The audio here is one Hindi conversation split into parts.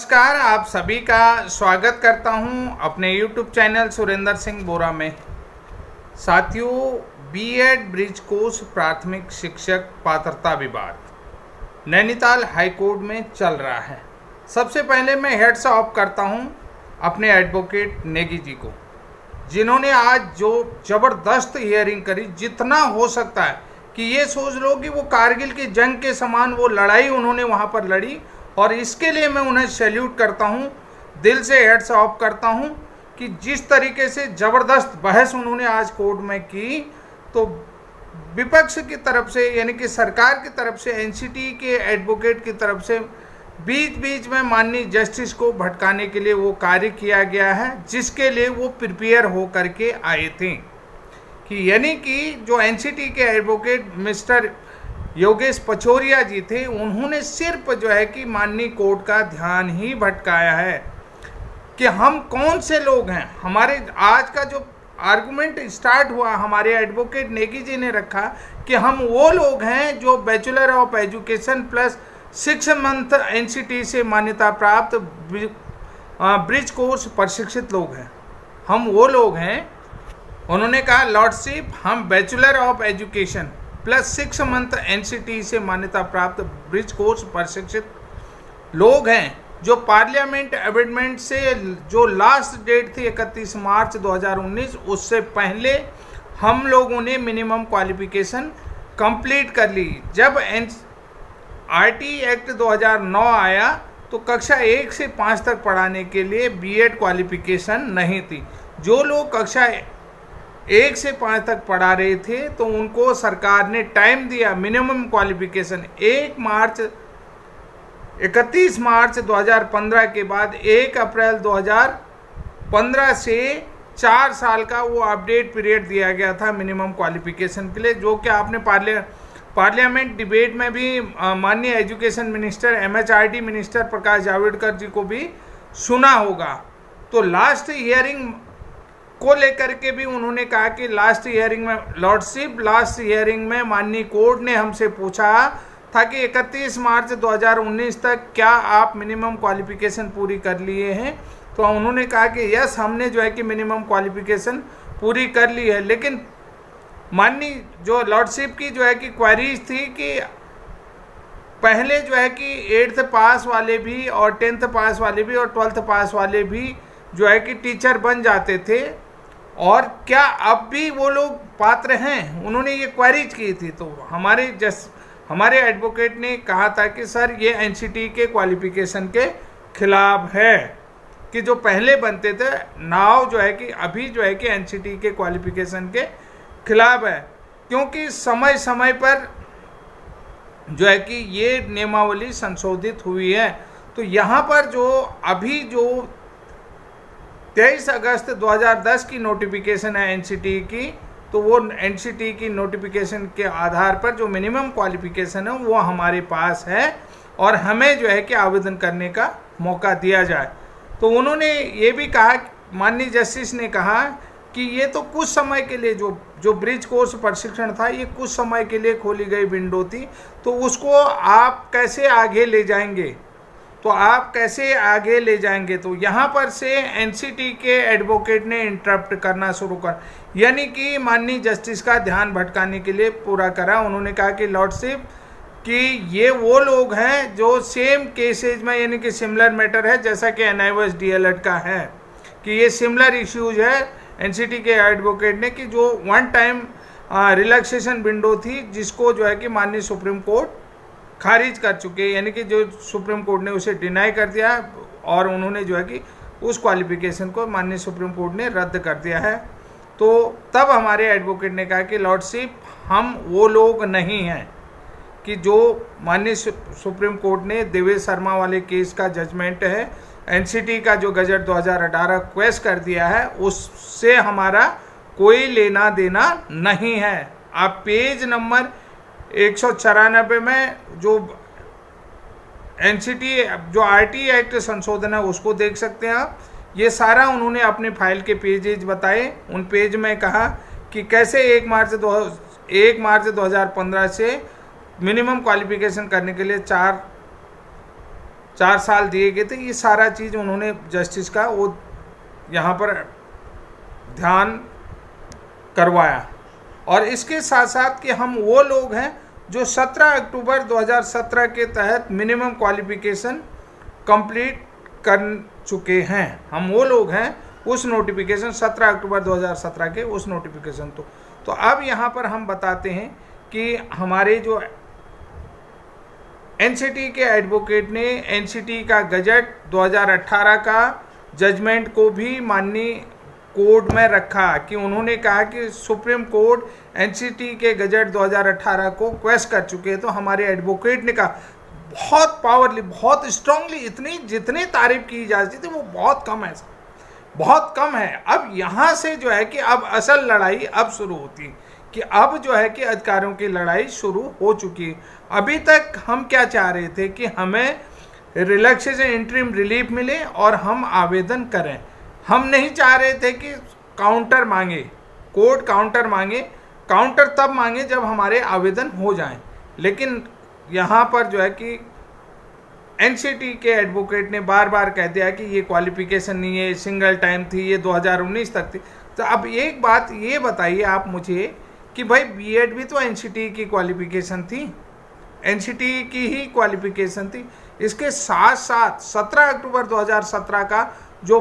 नमस्कार, आप सभी का स्वागत करता हूं अपने YouTube चैनल सुरेंद्र सिंह बोरा में। साथियों, बीएड ब्रिज कोर्स प्राथमिक शिक्षक पात्रता विवाद नैनीताल हाईकोर्ट में चल रहा है। सबसे पहले मैं हेड्स ऑफ करता हूं अपने एडवोकेट नेगी जी को, जिन्होंने आज जो ज़बरदस्त हियरिंग करी। जितना हो सकता है कि ये सोच लो कि वो कारगिल की जंग के समान वो लड़ाई उन्होंने वहाँ पर लड़ी, और इसके लिए मैं उन्हें सैल्यूट करता हूं, दिल से हेड्स ऑफ करता हूं कि जिस तरीके से ज़बरदस्त बहस उन्होंने आज कोर्ट में की, तो विपक्ष की तरफ से यानी कि सरकार की तरफ से, एनसीटी के एडवोकेट की तरफ से बीच बीच में माननीय जस्टिस को भटकाने के लिए वो कार्य किया गया है, जिसके लिए वो प्रिपेयर हो करके आए थे। कि यानी कि जो एनसीटी के एडवोकेट मिस्टर योगेश पचौरिया जी थे, उन्होंने सिर्फ जो है कि माननीय कोर्ट का ध्यान ही भटकाया है कि हम कौन से लोग हैं। हमारे आज का जो आर्गुमेंट स्टार्ट हुआ, हमारे एडवोकेट नेगी जी ने रखा कि हम वो लोग हैं जो bachelor of education plus 6 month NCT से मान्यता प्राप्त ब्रिज कोर्स प्रशिक्षित लोग हैं। हम वो लोग हैं। उन्होंने कहा, लॉर्डशिप, हम bachelor of education plus 6 month NCT से मान्यता प्राप्त ब्रिज कोर्स प्रशिक्षित लोग हैं, जो पार्लियामेंट अमेंडमेंट से जो लास्ट डेट थी 31 मार्च 2019, उससे पहले हम लोगों ने मिनिमम क्वालिफिकेशन कंप्लीट कर ली। जब आरटी एक्ट 2009 आया तो कक्षा 1 से 5 तक पढ़ाने के लिए बीएड क्वालिफिकेशन नहीं थी। जो लोग कक्षा 1 से 5 तक पढ़ा रहे थे तो उनको सरकार ने टाइम दिया मिनिमम क्वालिफिकेशन 31 मार्च 2015 के बाद 1 अप्रैल 2015 से 4 साल का वो अपडेट पीरियड दिया गया था मिनिमम क्वालिफिकेशन के लिए, जो कि आपने पार्लियामेंट डिबेट में भी माननीय education minister MHRD minister Prakash Javadekar जी को भी सुना होगा। तो लास्ट हियरिंग को लेकर के भी उन्होंने कहा कि लास्ट हियरिंग में, लॉर्डशिप, लास्ट हियरिंग में माननीय कोर्ट ने हमसे पूछा था कि 31 मार्च 2019 तक क्या आप मिनिमम क्वालिफिकेशन पूरी कर लिए हैं। तो उन्होंने कहा कि यस, हमने जो है कि मिनिमम क्वालिफिकेशन पूरी कर ली है। लेकिन माननीय जो लॉर्डशिप की जो है कि क्वेरीज थी कि पहले जो है कि 8th पास वाले भी और 10th पास वाले भी और 12th पास वाले भी जो है कि टीचर बन जाते थे, और क्या अब भी वो लोग पात्र हैं, उन्होंने ये क्वेरीज की थी। तो हमारे एडवोकेट ने कहा था कि सर, ये एनसीटी के क्वालिफिकेशन के खिलाफ है कि जो पहले बनते थे, नाव जो है कि अभी जो है कि एनसीटी के क्वालिफिकेशन के खिलाफ है, क्योंकि समय समय पर जो है कि ये नियमावली संशोधित हुई है। तो यहाँ पर जो अभी जो 23 अगस्त 2010 की नोटिफिकेशन है एनसीटी की, तो वो एनसीटी की नोटिफिकेशन के आधार पर जो मिनिमम क्वालिफिकेशन है वो हमारे पास है, और हमें जो है कि आवेदन करने का मौका दिया जाए। तो उन्होंने ये भी कहा, माननीय जस्टिस ने कहा कि ये तो कुछ समय के लिए जो ब्रिज कोर्स प्रशिक्षण था, ये कुछ समय के लिए खोली गई विंडो थी, तो उसको आप कैसे आगे ले जाएंगे, तो यहाँ पर से एनसीटी के एडवोकेट ने इंटरप्ट करना शुरू कर, यानी कि माननीय जस्टिस का ध्यान भटकाने के लिए पूरा करा। उन्होंने कहा कि लॉर्डशिप कि ये वो लोग हैं जो सेम केसेज में, यानी कि सिमिलर मैटर है, जैसा कि एनआईओएस डीएलएड का है, कि ये सिमिलर इश्यूज है एनसीटी के एडवोकेट ने, कि जो वन टाइम रिलैक्सेशन विंडो थी, जिसको जो है कि माननीय सुप्रीम कोर्ट खारिज कर चुके, यानी कि जो सुप्रीम कोर्ट ने उसे डिनाई कर दिया, और उन्होंने जो है कि उस क्वालिफिकेशन को माननीय सुप्रीम कोर्ट ने रद्द कर दिया है। तो तब हमारे एडवोकेट ने कहा कि लॉर्डशिप, हम वो लोग नहीं हैं कि जो माननीय सुप्रीम कोर्ट ने देवेश शर्मा वाले केस का जजमेंट है, एनसीटी का जो गजट 2018 क्वेश्चन कर दिया है, उससे हमारा कोई लेना देना नहीं है। आप पेज नंबर 194 में जो एनसीटी जो आरटी एक्ट संशोधन है उसको देख सकते हैं आप। ये सारा उन्होंने अपने फाइल के पेजेज बताए। उन पेज में कहा कि कैसे 1 मार्च 2015 से मिनिमम क्वालिफिकेशन करने के लिए 4 4 साल दिए गए थे। ये सारा चीज़ उन्होंने जस्टिस का वो यहाँ पर ध्यान करवाया। और इसके साथ साथ कि हम वो लोग हैं जो 17 अक्टूबर 2017 के तहत मिनिमम क्वालिफिकेशन कंप्लीट कर चुके हैं। हम वो लोग हैं उस नोटिफिकेशन 17 अक्टूबर 2017 के उस नोटिफिकेशन तो अब यहाँ पर हम बताते हैं कि हमारे जो एनसीटी के एडवोकेट ने एनसीटी का गजट 2018 का जजमेंट को भी माननीय कोर्ट में रखा कि उन्होंने कहा कि सुप्रीम कोर्ट एनसीटी के गजट 2018 को क्वेश्चन कर चुके हैं। तो हमारे एडवोकेट ने कहा बहुत पावरली, बहुत स्ट्रांगली, इतनी जितनी तारीफ की जा सकती थी वो बहुत कम है, बहुत कम है। अब यहाँ से जो है कि अब असल लड़ाई अब शुरू होती है कि अब जो है कि अधिकारियों की लड़ाई शुरू हो चुकी है। अभी तक हम क्या चाह रहे थे कि हमें रिलैक्सेशन इंटरिम रिलीफ मिले और हम आवेदन करें। हम नहीं चाह रहे थे कि काउंटर मांगे, कोर्ट काउंटर मांगे। काउंटर तब मांगे जब हमारे आवेदन हो जाएं। लेकिन यहाँ पर जो है कि एनसीटी के एडवोकेट ने बार बार कह दिया कि ये क्वालिफिकेशन नहीं है, सिंगल टाइम थी, ये 2019 तक थी। तो अब एक बात ये बताइए आप मुझे कि भाई बीएड भी तो एनसीटी की क्वालिफिकेशन थी, एनसीटी की ही क्वालिफिकेशन थी। इसके साथ साथ 17 अक्टूबर 2017 का जो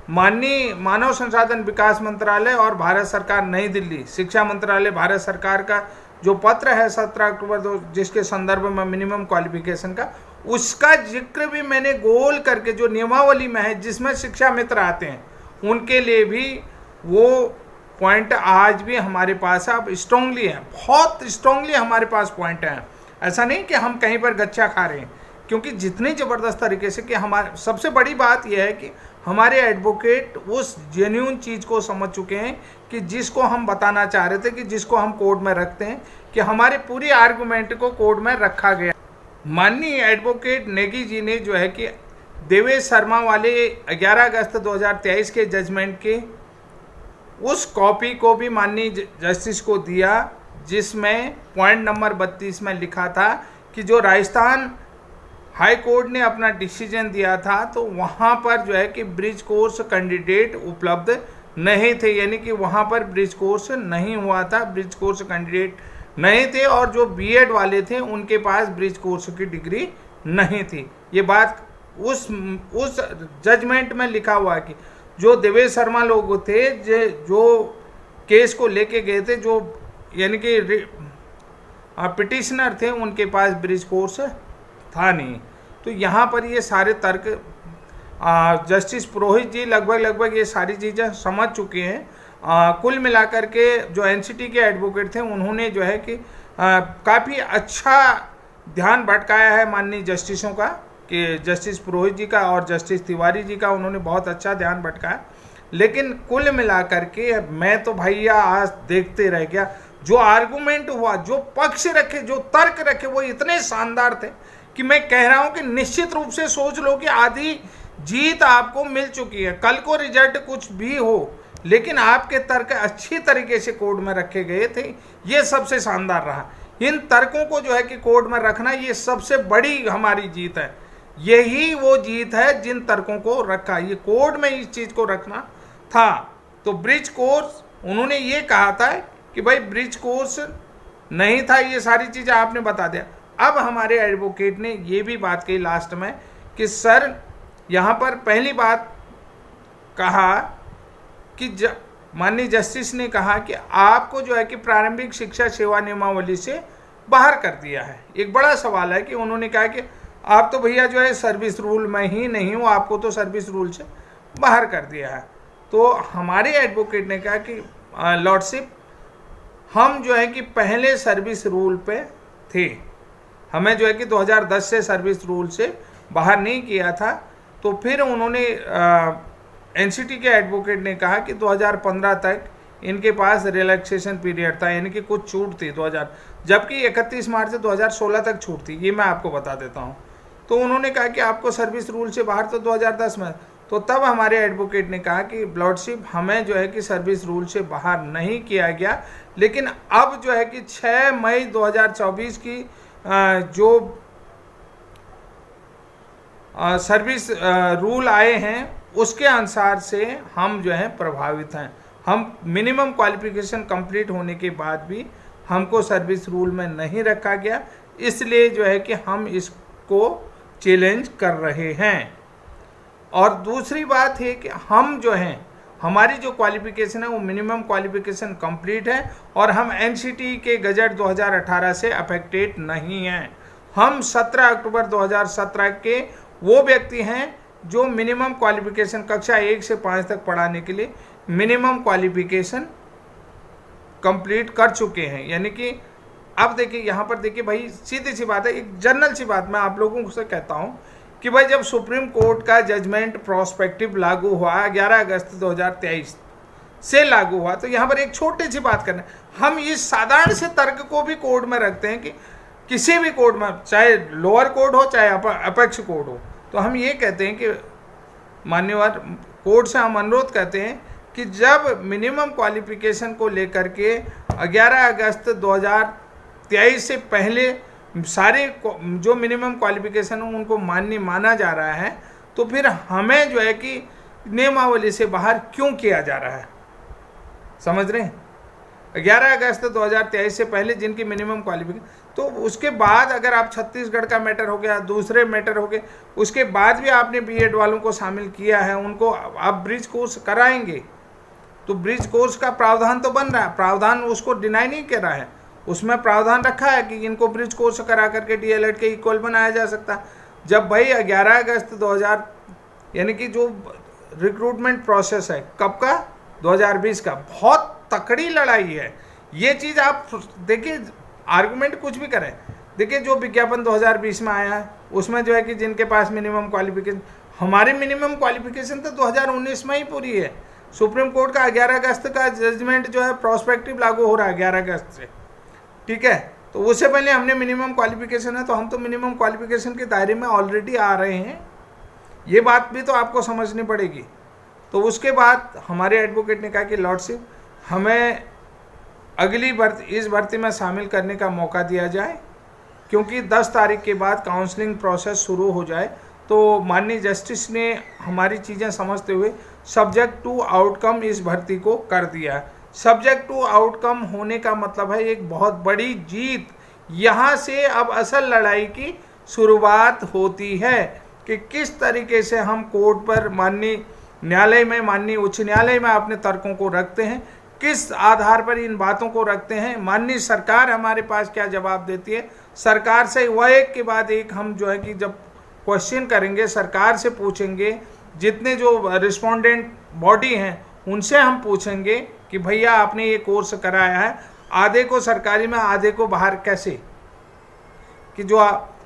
माननीय मानव संसाधन विकास मंत्रालय और भारत सरकार नई दिल्ली शिक्षा मंत्रालय भारत सरकार का जो पत्र है 17 अक्टूबर जिसके संदर्भ में मिनिमम क्वालिफिकेशन का, उसका जिक्र भी मैंने गोल करके जो नियमावली में है जिसमें शिक्षा मित्र आते हैं उनके लिए भी वो पॉइंट आज भी हमारे पास अब स्ट्रांगली है, बहुत स्ट्रांगली हमारे पास पॉइंट हैं। ऐसा नहीं कि हम कहीं पर गच्चा खा रहे हैं, क्योंकि जितनी ज़बरदस्त तरीके से कि हमारे सबसे बड़ी बात यह है कि हमारे एडवोकेट उस जेन्युइन चीज़ को समझ चुके हैं कि जिसको हम बताना चाह रहे थे, कि जिसको हम कोर्ट में रखते हैं, कि हमारे पूरी आर्गूमेंट को कोर्ट में रखा गया। माननीय एडवोकेट नेगी जी ने जो है कि देवेश शर्मा वाले 11 अगस्त 2023 के जजमेंट के उस कॉपी को भी माननीय जस्टिस को दिया, जिसमें पॉइंट नंबर 32 में लिखा था कि जो राजस्थान हाई कोर्ट ने अपना डिसीजन दिया था तो वहाँ पर जो है कि ब्रिज कोर्स कैंडिडेट उपलब्ध नहीं थे, यानी कि वहाँ पर ब्रिज कोर्स नहीं हुआ था, ब्रिज कोर्स कैंडिडेट नहीं थे, और जो बीएड वाले थे उनके पास ब्रिज कोर्स की डिग्री नहीं थी। ये बात उस जजमेंट में लिखा हुआ है कि जो देवेश शर्मा लोग थे जो केस को लेके गए थे, जो यानी कि पिटिशनर थे, उनके पास ब्रिज कोर्स था नहीं। तो यहाँ पर ये सारे तर्क जस्टिस पुरोहित जी लगभग ये सारी चीज़ें समझ चुके हैं। कुल मिलाकर के जो एनसीटी के एडवोकेट थे उन्होंने जो है कि काफ़ी अच्छा ध्यान भटकाया है माननीय जस्टिसों का, कि जस्टिस पुरोहित जी का और जस्टिस तिवारी जी का उन्होंने बहुत अच्छा ध्यान भटकाया। लेकिन कुल मिलाकर के मैं तो भैया आज देखते रह गया, जो आर्गूमेंट हुआ, जो पक्ष रखे, जो तर्क रखे, वो इतने शानदार थे कि मैं कह रहा हूं कि निश्चित रूप से सोच लो कि आधी जीत आपको मिल चुकी है। कल को रिजल्ट कुछ भी हो, लेकिन आपके तर्क अच्छी तरीके से कोर्ट में रखे गए थे, ये सबसे शानदार रहा। इन तर्कों को जो है कि कोर्ट में रखना, ये सबसे बड़ी हमारी जीत है। यही वो जीत है जिन तर्कों को रखा, ये कोर्ट में इस चीज़ को रखना था। तो ब्रिज कोर्स उन्होंने ये कहा था कि भाई ब्रिज कोर्स नहीं था, ये सारी चीज़ें आपने बता दिया। अब हमारे एडवोकेट ने ये भी बात कही लास्ट में कि सर यहाँ पर पहली बात कहा कि माननीय जस्टिस ने कहा कि आपको जो है कि प्रारंभिक शिक्षा सेवा नियमावली से बाहर कर दिया है। एक बड़ा सवाल है कि उन्होंने कहा कि आप तो भैया जो है सर्विस रूल में ही नहीं हो, आपको तो सर्विस रूल से बाहर कर दिया है। तो हमारे एडवोकेट ने कहा कि लॉर्डशिप, हम जो है कि पहले सर्विस रूल पे थे, हमें जो है कि 2010 से सर्विस रूल से बाहर नहीं किया था। तो फिर उन्होंने एनसीटी के एडवोकेट ने कहा कि 2015 तक इनके पास रिलैक्सेशन पीरियड था, यानी कि कुछ छूट थी 2000, जबकि 31 मार्च से 2016 तक छूट थी। ये मैं आपको बता देता हूँ। तो उन्होंने कहा कि आपको सर्विस रूल से बाहर तो 2010 में, तो तब हमारे एडवोकेट ने कहा कि लॉर्डशिप, हमें जो है कि सर्विस रूल से बाहर नहीं किया गया, लेकिन अब जो है कि 6 मई 2024 की जो सर्विस रूल आए हैं उसके अनुसार से हम जो है प्रभावित हैं। हम मिनिमम क्वालिफिकेशन कंप्लीट होने के बाद भी हमको सर्विस रूल में नहीं रखा गया, इसलिए जो है कि हम इसको चैलेंज कर रहे हैं। और दूसरी बात है कि हम जो हैं, हमारी जो क्वालिफिकेशन है वो मिनिमम क्वालिफिकेशन कंप्लीट है और हम एनसीटी के गजट 2018 से अफेक्टेड नहीं हैं। हम 17 अक्टूबर 2017 के वो व्यक्ति हैं जो मिनिमम क्वालिफिकेशन कक्षा 1 से 5 तक पढ़ाने के लिए मिनिमम क्वालिफिकेशन कंप्लीट कर चुके हैं। यानी कि अब देखिए यहाँ पर देखिए भाई, सीधी सी बात है, एक जनरल सी बात मैं आप लोगों से कहता हूँ कि भाई जब सुप्रीम कोर्ट का जजमेंट प्रोस्पेक्टिव लागू हुआ 11 अगस्त 2023 से लागू हुआ, तो यहाँ पर एक छोटी सी बात करना, हम इस साधारण से तर्क को भी कोर्ट में रखते हैं कि किसी भी कोर्ट में, चाहे लोअर कोर्ट हो चाहे अपेक्ष कोर्ट हो, तो हम ये कहते हैं कि मान्यवर कोर्ट से हम अनुरोध करते हैं कि जब मिनिमम क्वालिफिकेशन को लेकर के 11 अगस्त 2023 से पहले सारे जो मिनिमम क्वालिफिकेशन हो उनको मान्य माना जा रहा है, तो फिर हमें जो है कि नियमावली से बाहर क्यों किया जा रहा है, समझ रहे हैं। 11 अगस्त 2023 से पहले जिनकी मिनिमम क्वालिफिकेशन, तो उसके बाद अगर आप छत्तीसगढ़ का मैटर हो गया, दूसरे मैटर हो गए, उसके बाद भी आपने बीएड वालों को शामिल किया है, उनको आप ब्रिज कोर्स कराएंगे, तो ब्रिज कोर्स का प्रावधान तो बन रहा है, प्रावधान उसको डिनाई नहीं कर रहा है, उसमें प्रावधान रखा है कि इनको ब्रिज कोर्स करा करके डीएलएड के इक्वल बनाया जा सकता है। जब भाई 11 अगस्त 2000 यानी कि जो रिक्रूटमेंट प्रोसेस है कब का, 2020 का, बहुत तकड़ी लड़ाई है ये चीज़। आप देखिए, आर्गुमेंट कुछ भी करें, देखिए जो विज्ञापन 2020 में आया है उसमें जो है कि जिनके पास मिनिमम क्वालिफिकेशन, हमारी मिनिमम क्वालिफिकेशन तो 2019 में ही पूरी है। सुप्रीम कोर्ट का 11 अगस्त का जजमेंट जो है प्रोस्पेक्टिव लागू हो रहा है 11 अगस्त से, ठीक है, तो उससे पहले हमने मिनिमम क्वालिफिकेशन है, तो हम तो मिनिमम क्वालिफिकेशन के दायरे में ऑलरेडी आ रहे हैं, ये बात भी तो आपको समझनी पड़ेगी। तो उसके बाद हमारे एडवोकेट ने कहा कि लॉर्डशिप हमें अगली भर्ती, इस भर्ती में शामिल करने का मौका दिया जाए, क्योंकि 10 तारीख के बाद काउंसलिंग प्रोसेस शुरू हो जाए। तो माननीय जस्टिस ने हमारी चीज़ें समझते हुए सब्जेक्ट टू आउटकम इस भर्ती को कर दिया है। सब्जेक्ट टू आउटकम होने का मतलब है एक बहुत बड़ी जीत। यहाँ से अब असल लड़ाई की शुरुआत होती है कि किस तरीके से हम कोर्ट पर, माननीय न्यायालय में, माननीय उच्च न्यायालय में अपने तर्कों को रखते हैं, किस आधार पर इन बातों को रखते हैं, माननीय सरकार हमारे पास क्या जवाब देती है। सरकार से वह एक के बाद एक हम जो है कि जब क्वेश्चन करेंगे, सरकार से पूछेंगे, जितने जो रिस्पोंडेंट बॉडी हैं उनसे हम पूछेंगे कि भैया आपने ये कोर्स कराया है, आधे को सरकारी में आधे को बाहर कैसे, कि जो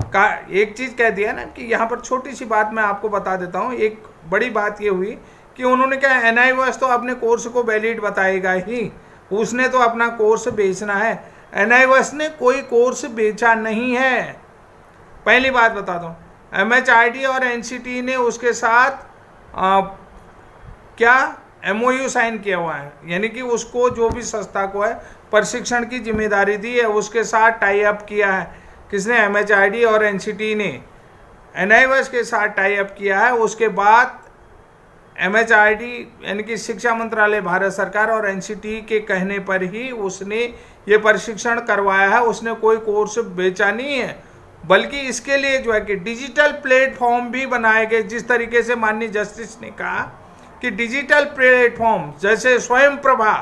का एक चीज़ कह दिया ना कि यहाँ पर छोटी सी बात मैं आपको बता देता हूँ। एक बड़ी बात ये हुई कि उन्होंने कहा NIOS तो अपने कोर्स को वैलिड बताएगा ही, उसने तो अपना कोर्स बेचना है। NIOS ने कोई कोर्स बेचा नहीं है, पहली बात बता दूँ। MHRD और NCT ने उसके साथ क्या MOU साइन किया हुआ है, यानी कि उसको जो भी संस्था को है प्रशिक्षण की जिम्मेदारी दी है, उसके साथ टाई अप किया है। किसने? MHRD और NCT ने NIOS के साथ टाई अप किया है। उसके बाद MHRD यानी कि शिक्षा मंत्रालय भारत सरकार और NCT के कहने पर ही उसने ये प्रशिक्षण करवाया है, उसने कोई कोर्स बेचा नहीं है। बल्कि इसके लिए जो है कि डिजिटल प्लेटफॉर्म भी बनाए गए, जिस तरीके से माननीय जस्टिस ने कहा कि डिजिटल प्लेटफॉर्म जैसे स्वयं प्रभा,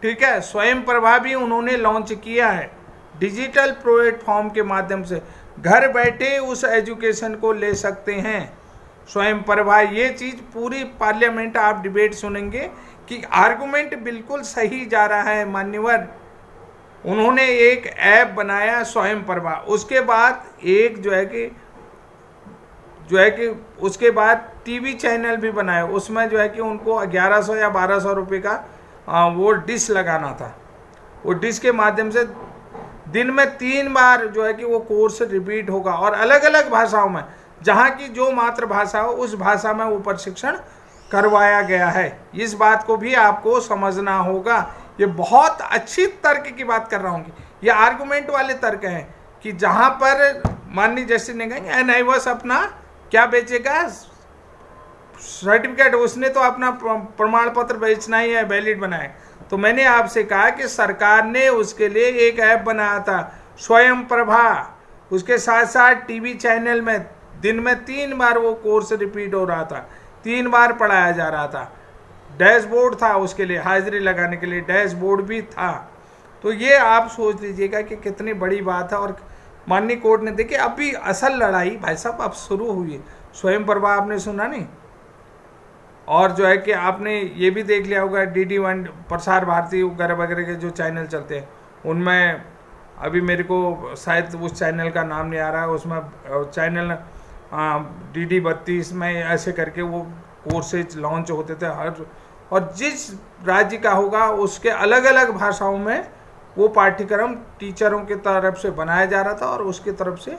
ठीक है, स्वयं प्रभा भी उन्होंने लॉन्च किया है। डिजिटल प्लेटफॉर्म के माध्यम से घर बैठे उस एजुकेशन को ले सकते हैं स्वयं प्रभा। ये चीज़ पूरी पार्लियामेंट आप डिबेट सुनेंगे कि आर्गुमेंट बिल्कुल सही जा रहा है मान्यवर। उन्होंने एक ऐप बनाया स्वयं प्रभा, उसके बाद एक जो है कि उसके बाद टीवी चैनल भी बनाया, उसमें जो है कि उनको 1100 या 1200 रुपये का वो डिश लगाना था। वो डिश के माध्यम से दिन में 3 बार जो है कि वो कोर्स रिपीट होगा और अलग अलग भाषाओं में, जहाँ की जो मातृभाषा हो उस भाषा में वो प्रशिक्षण करवाया गया है। इस बात को भी आपको समझना होगा। ये बहुत अच्छी तर्क की बात कर रहा हूँ, ये आर्गुमेंट वाले तर्क हैं कि जहाँ पर माननीय जस्टिस ने कहेंगे NIOS अपना क्या बेचेगा? सर्टिफिकेट। उसने तो अपना प्रमाण पत्र बेचना ही है, वैलिड बनाए। तो मैंने आपसे कहा कि सरकार ने उसके लिए एक ऐप बनाया था, स्वयं प्रभा। उसके साथ साथ टीवी चैनल में दिन में 3 बार वो कोर्स रिपीट हो रहा था, 3 बार पढ़ाया जा रहा था। डैशबोर्ड था उसके लिए, हाजिरी लगाने के लिए डैशबोर्ड भी था। तो ये आप सोच लीजिएगा कि कितनी बड़ी बात है। और माननीय कोर्ट ने देखिए, अभी असल लड़ाई भाई साहब अब शुरू हुई है। स्वयं प्रभा आपने सुना नहीं? और जो है कि आपने ये भी देख लिया होगा, DD1 प्रसार भारती वगैरह वगैरह के जो चैनल चलते हैं, उनमें अभी मेरे को शायद उस चैनल का नाम नहीं आ रहा है, उसमें चैनल DD32 में ऐसे करके वो कोर्सेज लॉन्च होते थे हर, और जिस राज्य का होगा उसके अलग अलग भाषाओं में वो पाठ्यक्रम टीचरों की तरफ से बनाया जा रहा था और उसकी तरफ से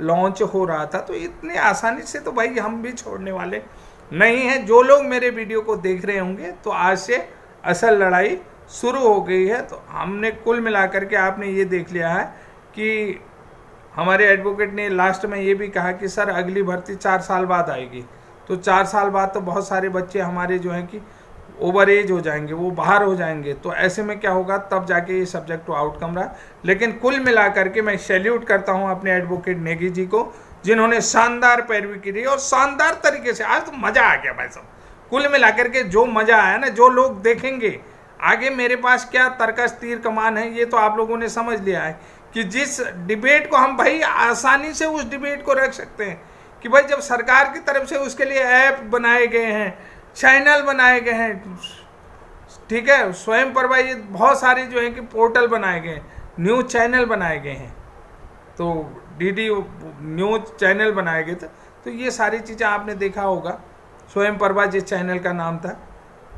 लॉन्च हो रहा था। तो इतनी आसानी से तो भाई हम भी छोड़ने वाले नहीं हैं। जो लोग मेरे वीडियो को देख रहे होंगे तो आज से असल लड़ाई शुरू हो गई है। तो हमने कुल मिलाकर के आपने ये देख लिया है कि हमारे एडवोकेट ने लास्ट में ये भी कहा कि सर अगली भर्ती 4 साल बाद आएगी। तो 4 साल बाद तो बहुत सारे बच्चे हमारे जो हैं कि ओवर एज हो जाएंगे, वो बाहर हो जाएंगे। तो ऐसे में क्या होगा, तब जाके ये सब्जेक्ट टू आउटकम रहा। लेकिन कुल मिलाकर के मैं सैल्यूट करता हूँ अपने एडवोकेट नेगी जी को, जिन्होंने शानदार पैरवी की और शानदार तरीके से। आज तो मजा आ गया भाई साहब। कुल मिलाकर के जो मजा आया ना, जो लोग देखेंगे आगे मेरे पास क्या तर्कस तीर कमान है, ये तो आप लोगों ने समझ लिया है कि जिस डिबेट को हम भाई आसानी से उस डिबेट को रख सकते हैं कि भाई जब सरकार की तरफ से उसके लिए ऐप बनाए गए हैं, चैनल बनाए गए हैं, ठीक है, स्वयं प्रभा, ये बहुत सारे जो है कि पोर्टल बनाए गए हैं, न्यूज़ चैनल बनाए गए हैं, तो DD न्यूज़ चैनल बनाए गए थे। तो ये सारी चीज़ें आपने देखा होगा, स्वयं प्रभा जिस चैनल का नाम था।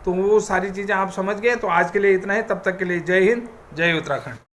तो वो सारी चीज़ें आप समझ गए। तो आज के लिए इतना ही, तब तक के लिए जय हिंद, जय उत्तराखंड।